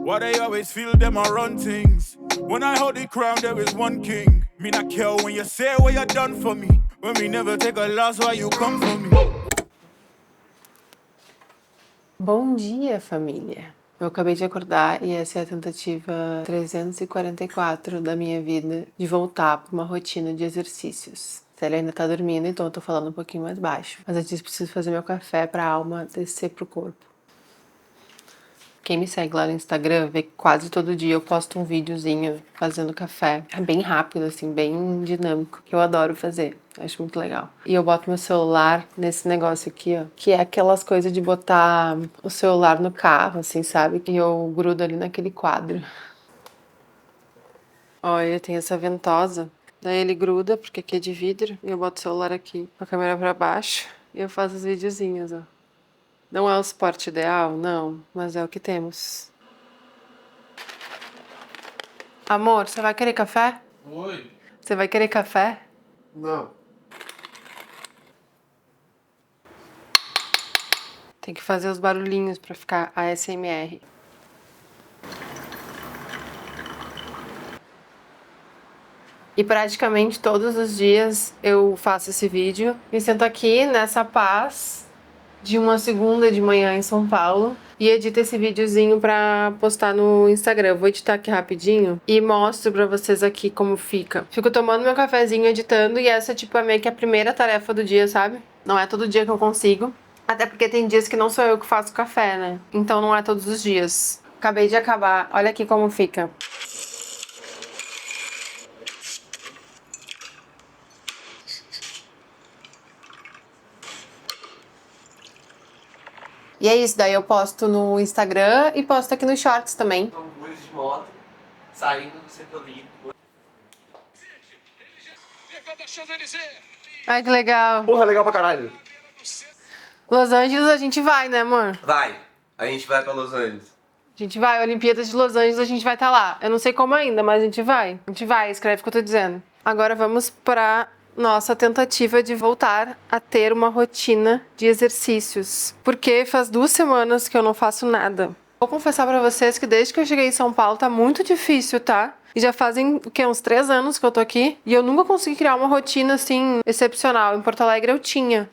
Why they always feel them a run things? When I hold the crown, there is one king. Me not care when you say what you done for me. When me never take a loss, why you come for me? Bom dia, família. Eu acabei de acordar e essa é a tentativa 344 da minha vida de voltar para uma rotina de exercícios. Ele ainda tá dormindo, então eu tô falando um pouquinho mais baixo. Mas antes disso, preciso fazer meu café pra alma descer pro corpo. Quem me segue lá no Instagram vê que quase todo dia eu posto um videozinho fazendo café. É bem rápido, assim, bem dinâmico, que eu adoro fazer. Acho muito legal. E eu boto meu celular nesse negócio aqui, ó, que é aquelas coisas de botar o celular no carro, assim, sabe? E eu grudo ali naquele quadro. Olha, tem essa ventosa. Daí ele gruda, porque aqui é de vidro, e eu boto o celular aqui, a câmera pra baixo, e eu faço os videozinhos, ó. Não é o suporte ideal? Não, mas é o que temos. Amor, você vai querer café? Oi. Você vai querer café? Não. Tem que fazer os barulhinhos pra ficar ASMR. E praticamente todos os dias eu faço esse vídeo. Me sento aqui nessa paz de uma segunda de manhã em São Paulo e edito esse videozinho pra postar no Instagram. Eu vou editar aqui rapidinho e mostro pra vocês aqui como fica. Fico tomando meu cafezinho, editando, e essa tipo é meio que a primeira tarefa do dia, sabe? Não é todo dia que eu consigo. Até porque tem dias que não sou eu que faço café, né? Então não é todos os dias. Acabei de acabar. Olha aqui como fica. E é isso, daí eu posto no Instagram e posto aqui nos shorts também. Hambúrguer de moto, saindo do Centro-Olímpico. Ai, que legal. Porra, legal pra caralho. Los Angeles a gente vai, né, amor? Vai, a gente vai pra Los Angeles. A gente vai, Olimpíadas de Los Angeles, a gente vai estar lá. Eu não sei como ainda, mas a gente vai. A gente vai, escreve o que eu tô dizendo. Agora vamos pra nossa tentativa de voltar a ter uma rotina de exercícios. Porque faz 2 semanas que eu não faço nada. Vou confessar pra vocês que desde que eu cheguei em São Paulo tá muito difícil, tá? E já fazem, o quê? Uns 3 anos que eu tô aqui. E eu nunca consegui criar uma rotina, assim, excepcional. Em Porto Alegre eu tinha.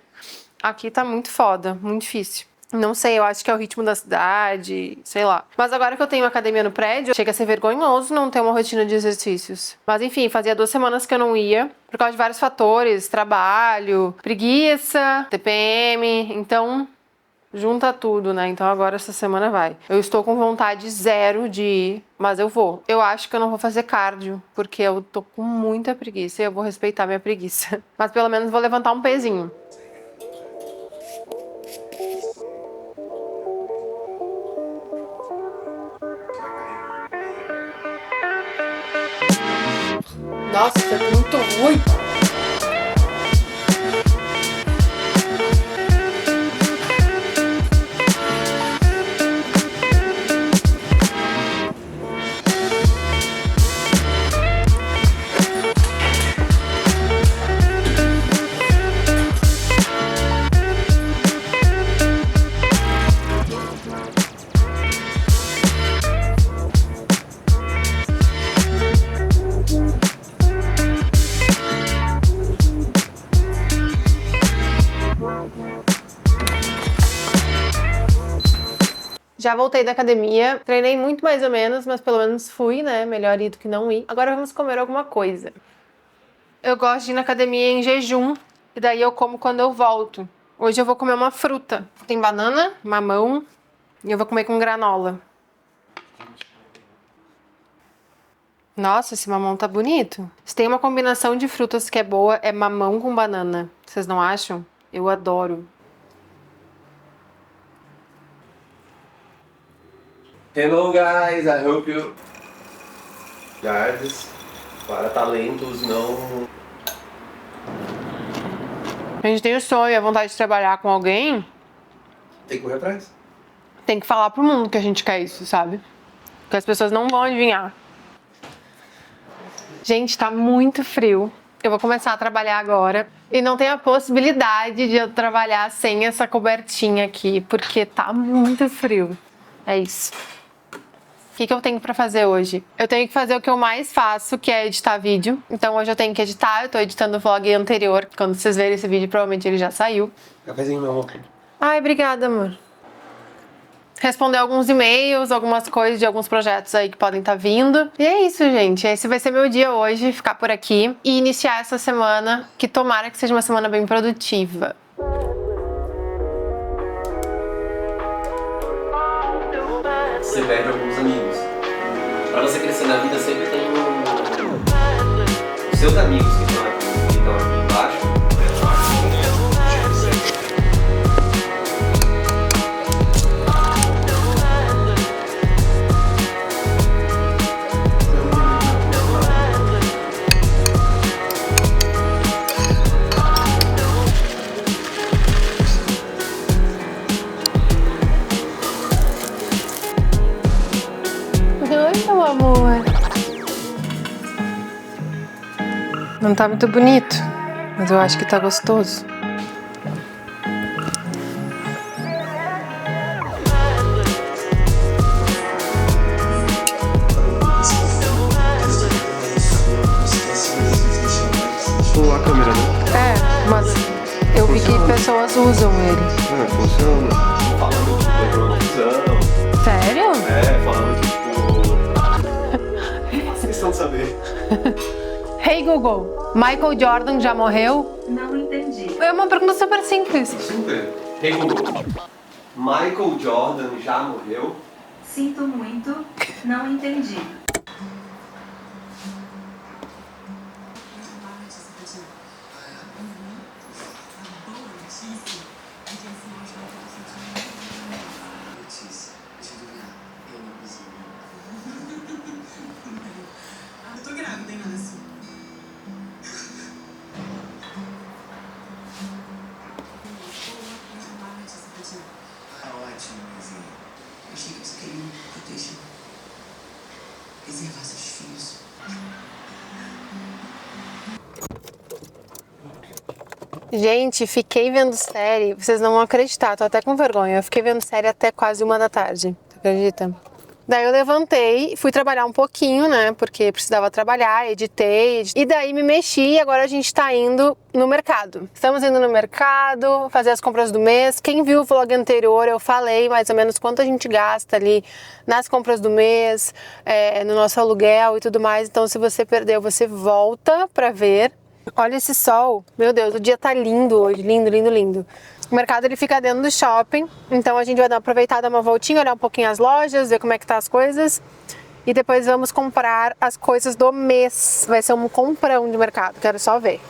Aqui tá muito foda, muito difícil. Não sei, eu acho que é o ritmo da cidade, sei lá. Mas agora que eu tenho academia no prédio, chega a ser vergonhoso não ter uma rotina de exercícios. Mas enfim, fazia 2 semanas que eu não ia, por causa de vários fatores, trabalho, preguiça, TPM, então junta tudo, né? Então agora essa semana vai. Eu estou com vontade zero de ir, mas eu vou. Eu acho que eu não vou fazer cardio, porque eu tô com muita preguiça e eu vou respeitar minha preguiça. Mas pelo menos vou levantar um pezinho. Nossa, isso é muito ruim. Já voltei da academia, treinei muito mais ou menos, mas pelo menos fui, né? Melhor ir do que não ir. Agora vamos comer alguma coisa. Eu gosto de ir na academia em jejum, e daí eu como quando eu volto. Hoje eu vou comer uma fruta. Tem banana, mamão, e eu vou comer com granola. Nossa, esse mamão tá bonito. Se tem uma combinação de frutas que é boa, é mamão com banana. Vocês não acham? Eu adoro. Hello guys, I hope you... Guardas, para talentos não... A gente tem o sonho e a vontade de trabalhar com alguém, Tem que correr atrás. tem que falar pro mundo que a gente quer isso, sabe? Porque as pessoas não vão adivinhar. Gente, tá muito frio. Eu vou começar a trabalhar agora. E não tem a possibilidade de eu trabalhar sem essa cobertinha aqui, porque tá muito frio. É isso. que eu tenho pra fazer hoje? Eu tenho que fazer o que eu mais faço, que é editar vídeo. Então hoje eu tenho que editar, eu tô editando o vlog anterior. Quando vocês verem esse vídeo, provavelmente ele já saiu. Cafezinho, meu amor. Ai, obrigada, amor. Responder alguns e-mails, algumas coisas de alguns projetos aí que podem estar vindo. E é isso, gente. Esse vai ser meu dia hoje, ficar por aqui e iniciar essa semana, que tomara que seja uma semana bem produtiva. Você perde alguns amigos. Pra você crescer na vida, sempre tem os seus amigos que estão aqui embaixo. Oi, meu amor. Não tá muito bonito, mas eu acho que tá gostoso. A câmera, né? É, mas eu vi que pessoas usam ele. Funciona. Falando de programação. Sério? Falando de vocês vão saber. Hey Google, Michael Jordan já morreu? Não entendi. É uma pergunta super simples. Super. Hey Google, Michael Jordan já morreu? Sinto muito, não entendi. Eu tô grávida, hein, Nancy? Ótimo, Luizinho. Achei que você queria me proteger. Preservar seus filhos. Gente, fiquei vendo série, vocês não vão acreditar, tô até com vergonha. Eu fiquei vendo série até quase 1 da tarde, você acredita? Daí eu levantei, fui trabalhar um pouquinho, né, porque precisava trabalhar, editei, e daí me mexi e agora a gente tá indo no mercado. Estamos indo no mercado, fazer as compras do mês. Quem viu o vlog anterior, eu falei mais ou menos quanto a gente gasta ali nas compras do mês, no nosso aluguel e tudo mais. Então se você perdeu, você volta pra ver. Olha esse sol, meu Deus, o dia tá lindo hoje, lindo, lindo, lindo. O mercado ele fica dentro do shopping, então a gente vai aproveitar, dar uma voltinha, olhar um pouquinho as lojas, ver como é que tá as coisas e depois vamos comprar as coisas do mês. Vai ser um comprão de mercado, quero só ver.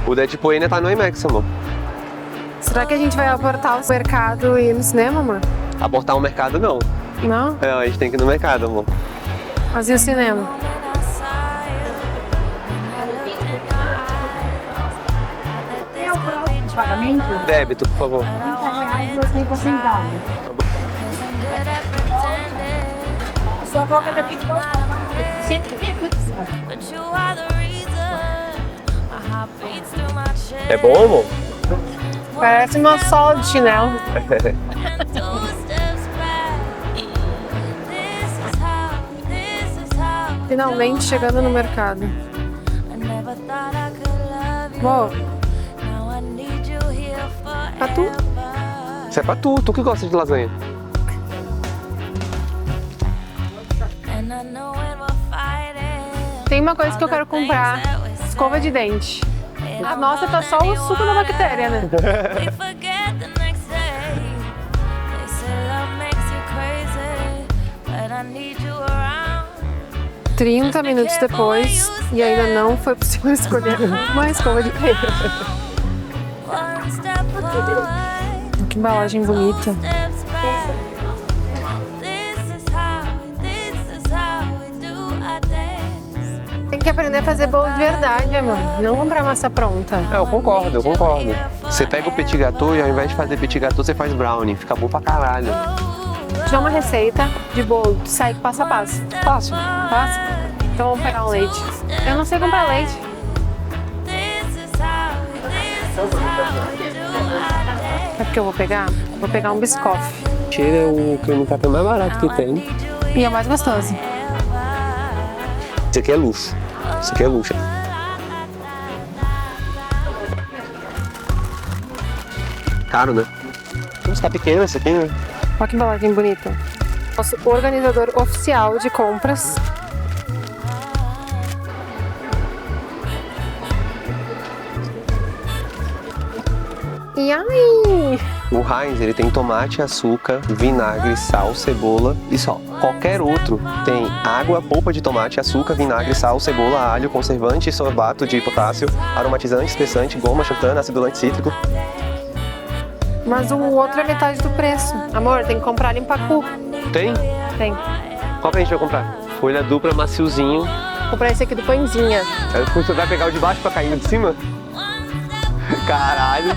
O Deadpool ainda tá no IMAX, amor. Será que a gente vai abortar o mercado e ir no cinema, amor? Abortar o mercado, não. Não? É, a gente tem que ir no mercado, amor. Mas e o cinema? Pagamento? Débito, por favor. R$30 Sua avó quer daqui de volta. É bom, amor? Parece uma sola de chinelo. Finalmente chegando no mercado. Uou. Pra tu? Isso é pra tu que gosta de lasanha. Tem uma coisa que eu quero comprar. Escova de dente. A nossa tá só o suco da bactéria, né? 30 minutos depois e ainda não foi possível escolher uma escova de dente. Que embalagem bonita. Tem que aprender a fazer bolo de verdade, amor. Não comprar massa pronta. É, eu concordo. Você pega o petit gâteau e ao invés de fazer petit gâteau, você faz brownie. Fica bom pra caralho. Te dou uma receita de bolo, tu segue passo a passo. Fácil. Passa? Então vamos pegar um leite. Eu não sei comprar leite. É porque eu vou pegar? Vou pegar um biscoff. Cheira é o creme café mais barato que tem. E é o mais gostoso. Isso aqui é luxo. Isso aqui é luxo. Caro, né? Nossa, tá pequeno esse aqui, né? Olha que embalagem bonita. Nosso organizador oficial de compras. E aí? O Heinz, ele tem tomate, açúcar, vinagre, sal, cebola e só. Qualquer outro tem água, polpa de tomate, açúcar, vinagre, sal, cebola, alho, conservante, sorbato de potássio, aromatizante, espessante, goma, xantana, acidulante cítrico. Mas o outro é metade do preço. Amor, tem que comprar Limpacu. Tem? Tem. Qual que a gente vai comprar? Folha dupla, maciozinho. Vou comprar esse aqui do Pãezinha. Aí você vai pegar o de baixo pra cair no de cima? Caralho.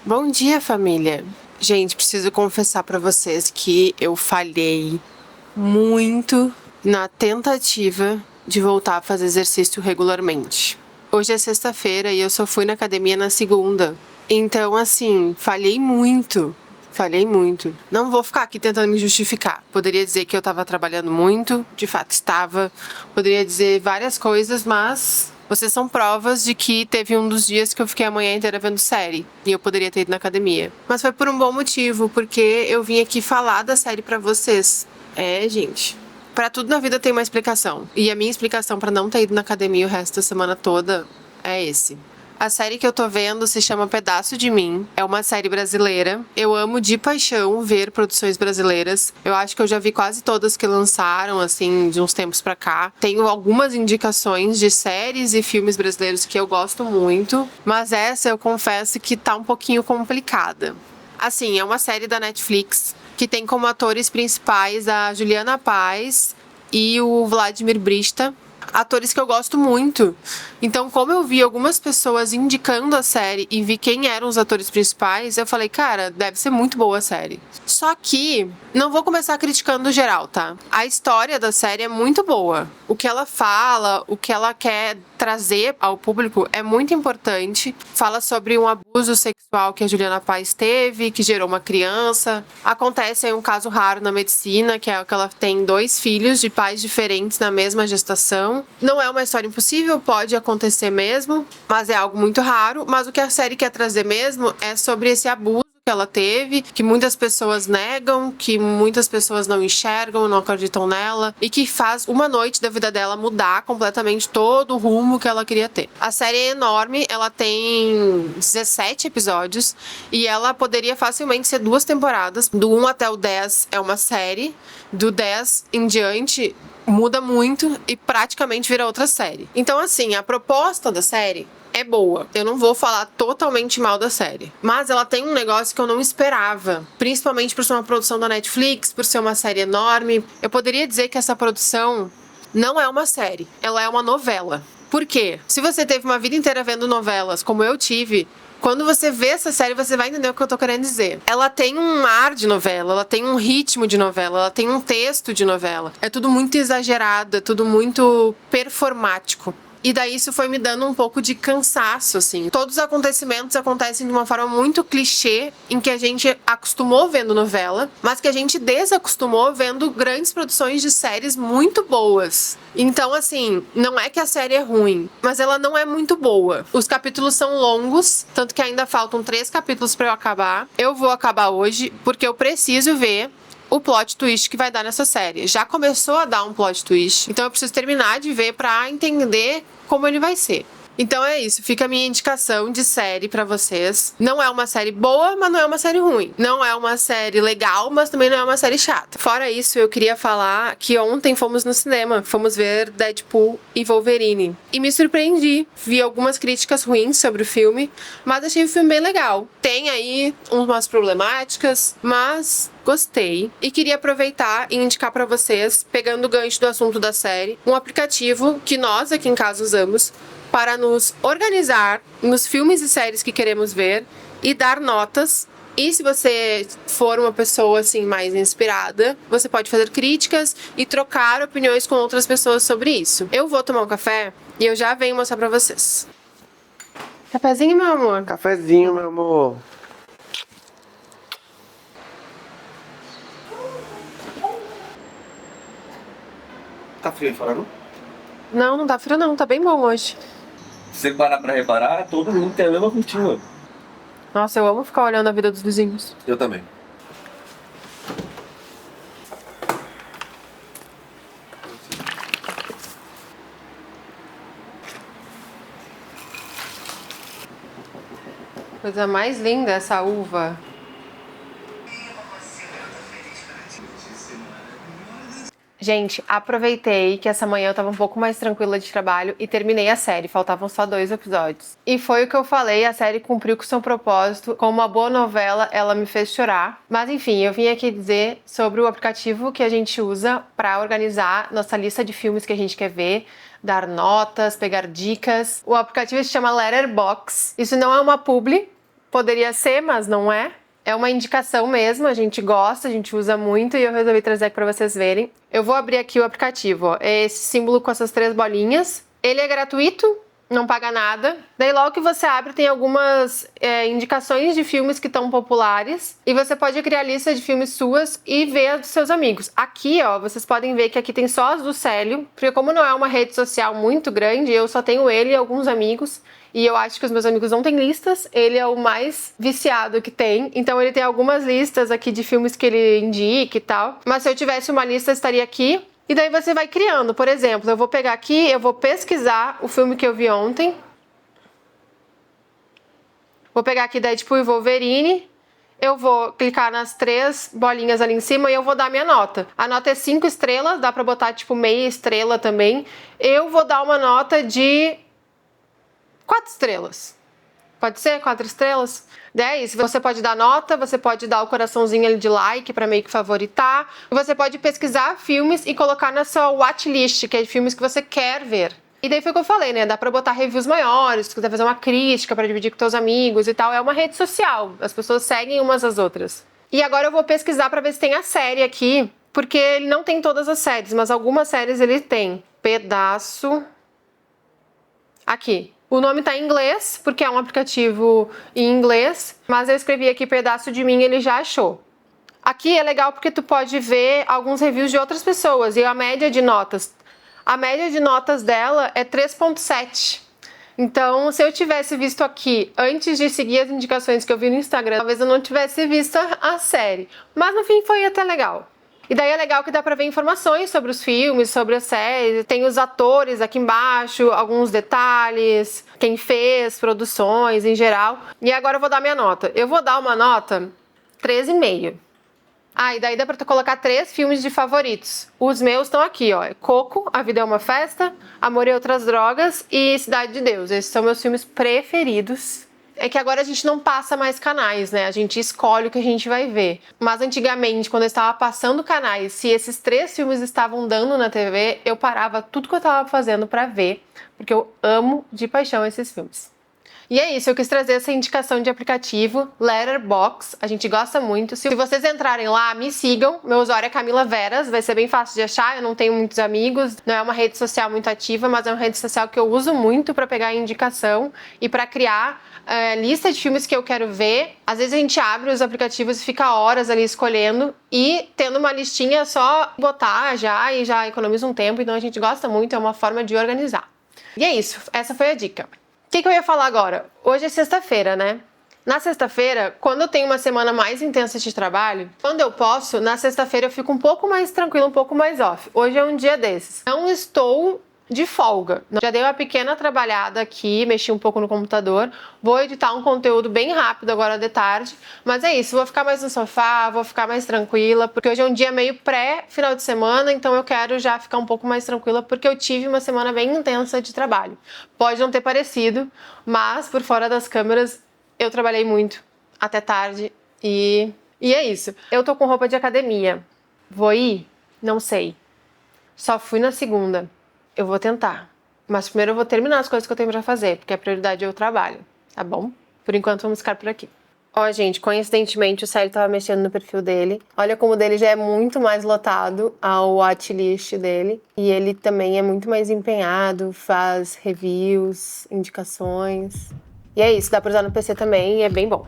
Bom dia, família. Gente, preciso confessar pra vocês que eu falhei muito na tentativa de voltar a fazer exercício regularmente. Hoje é sexta-feira e eu só fui na academia na segunda. Então, assim, falhei muito. Não vou ficar aqui tentando me justificar. Poderia dizer que eu tava trabalhando muito, de fato estava. Poderia dizer várias coisas, mas vocês são provas de que teve um dos dias que eu fiquei a manhã inteira vendo série e eu poderia ter ido na academia. Mas foi por um bom motivo, porque eu vim aqui falar da série pra vocês. Gente, pra tudo na vida tem uma explicação. E a minha explicação pra não ter ido na academia o resto da semana toda é esse. A série que eu tô vendo se chama Pedaço de Mim. É uma série brasileira. Eu amo de paixão ver produções brasileiras. Eu acho que eu já vi quase todas que lançaram, assim, de uns tempos pra cá. Tenho algumas indicações de séries e filmes brasileiros que eu gosto muito. Mas essa eu confesso que tá um pouquinho complicada. Assim, é uma série da Netflix que tem como atores principais a Juliana Paz e o Vladimir Brista. atores que eu gosto muito. Então, como eu vi algumas pessoas indicando a série e vi quem eram os atores principais, eu falei, cara, deve ser muito boa a série. Só que, não vou começar criticando geral, tá? A história da série é muito boa. O que ela fala, o que ela quer trazer ao público é muito importante. Fala sobre um abuso sexual que a Juliana Paz teve, que gerou uma criança. Acontece aí um caso raro na medicina, que é que ela tem 2 filhos de pais diferentes na mesma gestação. Não é uma história impossível, pode acontecer mesmo, mas é algo muito raro. Mas o que a série quer trazer mesmo é sobre esse abuso que ela teve, que muitas pessoas negam, que muitas pessoas não enxergam, não acreditam nela, e que faz uma noite da vida dela mudar completamente todo o rumo que ela queria ter. A série é enorme, ela tem 17 episódios, e ela poderia facilmente ser 2 temporadas. Do 1 até o 10 é uma série, do 10 em diante muda muito e praticamente vira outra série. Então, assim, a proposta da série é boa. Eu não vou falar totalmente mal da série. Mas ela tem um negócio que eu não esperava. Principalmente por ser uma produção da Netflix, por ser uma série enorme. Eu poderia dizer que essa produção não é uma série. Ela é uma novela. Por quê? Se você teve uma vida inteira vendo novelas, como eu tive, quando você vê essa série, você vai entender o que eu tô querendo dizer. Ela tem um ar de novela, ela tem um ritmo de novela, ela tem um texto de novela. É tudo muito exagerado, é tudo muito performático. E daí isso foi me dando um pouco de cansaço, assim. Todos os acontecimentos acontecem de uma forma muito clichê, em que a gente acostumou vendo novela, mas que a gente desacostumou vendo grandes produções de séries muito boas. Então, assim, não é que a série é ruim, mas ela não é muito boa. Os capítulos são longos, tanto que ainda faltam 3 capítulos pra eu acabar. Eu vou acabar hoje, porque eu preciso ver o plot twist que vai dar nessa série. Já começou a dar um plot twist, então eu preciso terminar de ver pra entender como ele vai ser. Então é isso, fica a minha indicação de série pra vocês. Não é uma série boa, mas não é uma série ruim. Não é uma série legal, mas também não é uma série chata. Fora isso, eu queria falar que ontem fomos no cinema. Fomos ver Deadpool e Wolverine. E me surpreendi. Vi algumas críticas ruins sobre o filme, mas achei o filme bem legal. Tem aí umas problemáticas, mas gostei. E queria aproveitar e indicar pra vocês, pegando o gancho do assunto da série, um aplicativo que nós aqui em casa usamos para nos organizar nos filmes e séries que queremos ver e dar notas. E se você for uma pessoa assim mais inspirada, você pode fazer críticas e trocar opiniões com outras pessoas sobre isso. Eu vou tomar um café e eu já venho mostrar pra vocês. Cafezinho, meu amor? Cafezinho, meu amor. Tá frio aí fora, não? Não, não tá frio não, tá bem bom hoje. Se você parar pra reparar, todo mundo tem a mesma rotina. Nossa, eu amo ficar olhando a vida dos vizinhos. Eu também. Coisa mais linda essa uva. Gente, aproveitei que essa manhã eu tava um pouco mais tranquila de trabalho e terminei a série, faltavam só 2 episódios. E foi o que eu falei, a série cumpriu com seu propósito, como uma boa novela, ela me fez chorar. Mas enfim, eu vim aqui dizer sobre o aplicativo que a gente usa pra organizar nossa lista de filmes que a gente quer ver, dar notas, pegar dicas. O aplicativo se chama Letterboxd. Isso não é uma publi, poderia ser, mas não é. É uma indicação mesmo, a gente gosta, a gente usa muito e eu resolvi trazer aqui pra vocês verem. Eu vou abrir aqui o aplicativo, ó. É esse símbolo com essas 3 bolinhas. Ele é gratuito, não paga nada. Daí logo que você abre tem algumas indicações de filmes que estão populares. E você pode criar lista de filmes suas e ver as dos seus amigos. Aqui, ó, vocês podem ver que aqui tem só as do Célio. Porque como não é uma rede social muito grande, eu só tenho ele e alguns amigos. E eu acho que os meus amigos não têm listas, ele é o mais viciado que tem. Então ele tem algumas listas aqui de filmes que ele indica e tal. Mas se eu tivesse uma lista, estaria aqui. E daí você vai criando. Por exemplo, eu vou pegar aqui, eu vou pesquisar o filme que eu vi ontem. Vou pegar aqui Deadpool e Wolverine. Eu vou clicar nas 3 bolinhas ali em cima e eu vou dar minha nota. A nota é 5 estrelas, dá pra botar tipo meia estrela também. Eu vou dar uma nota de 4 estrelas. Pode ser? 4 estrelas? É isso. Você pode dar nota, você pode dar o coraçãozinho ali de like pra meio que favoritar. E você pode pesquisar filmes e colocar na sua watchlist, que é de filmes que você quer ver. E daí foi o que eu falei, né? Dá pra botar reviews maiores, se quiser fazer uma crítica pra dividir com teus amigos e tal. É uma rede social. As pessoas seguem umas às outras. E agora eu vou pesquisar pra ver se tem a série aqui, porque ele não tem todas as séries, mas algumas séries ele tem. Pedaço... Aqui. O nome tá em inglês, porque é um aplicativo em inglês, mas eu escrevi aqui Pedaço de Mim, ele já achou. Aqui é legal porque tu pode ver alguns reviews de outras pessoas e a média de notas. A média de notas dela é 3.7. Então, se eu tivesse visto aqui antes de seguir as indicações que eu vi no Instagram, talvez eu não tivesse visto a série. Mas no fim foi até legal. E daí é legal que dá pra ver informações sobre os filmes, sobre as séries. Tem os atores aqui embaixo, alguns detalhes, quem fez, produções em geral. E agora eu vou dar minha nota. Eu vou dar uma nota 3,5. Ah, e daí dá pra tu colocar 3 filmes de favoritos. Os meus estão aqui, ó. Coco, A Vida é uma Festa, Amor e Outras Drogas e Cidade de Deus. Esses são meus filmes preferidos. É que agora a gente não passa mais canais, né? A gente escolhe o que a gente vai ver. Mas antigamente, quando eu estava passando canais, se esses 3 filmes estavam dando na TV, eu parava tudo que eu estava fazendo pra ver, porque eu amo de paixão esses filmes. E é isso, eu quis trazer essa indicação de aplicativo, Letterboxd, a gente gosta muito. Se vocês entrarem lá, me sigam, meu usuário é Camila Veras, vai ser bem fácil de achar, eu não tenho muitos amigos, não é uma rede social muito ativa, mas é uma rede social que eu uso muito pra pegar indicação e pra criar lista de filmes que eu quero ver. Às vezes a gente abre os aplicativos e fica horas ali escolhendo e tendo uma listinha é só botar já e já economiza um tempo, então a gente gosta muito, é uma forma de organizar. E é isso, essa foi a dica. O que eu ia falar agora? Hoje é sexta-feira, né? Na sexta-feira, quando eu tenho uma semana mais intensa de trabalho, quando eu posso, na sexta-feira eu fico um pouco mais tranquila, um pouco mais off. Hoje é um dia desses. Não estou de folga. Já dei uma pequena trabalhada aqui, mexi um pouco no computador. Vou editar um conteúdo bem rápido agora de tarde. Mas é isso, vou ficar mais no sofá, vou ficar mais tranquila, porque hoje é um dia meio pré-final de semana, então eu quero já ficar um pouco mais tranquila, porque eu tive uma semana bem intensa de trabalho. Pode não ter parecido, mas por fora das câmeras eu trabalhei muito até tarde e é isso. Eu tô com roupa de academia. Vou ir? Não sei. Só fui na segunda. Eu vou tentar. Mas primeiro eu vou terminar as coisas que eu tenho pra fazer, porque a prioridade é o trabalho, tá bom? Por enquanto vamos ficar por aqui. Ó, gente, coincidentemente o Célio tava mexendo no perfil dele. Olha como o dele já é muito mais lotado ao watchlist dele. E ele também é muito mais empenhado, faz reviews, indicações. E é isso, dá pra usar no PC também e é bem bom.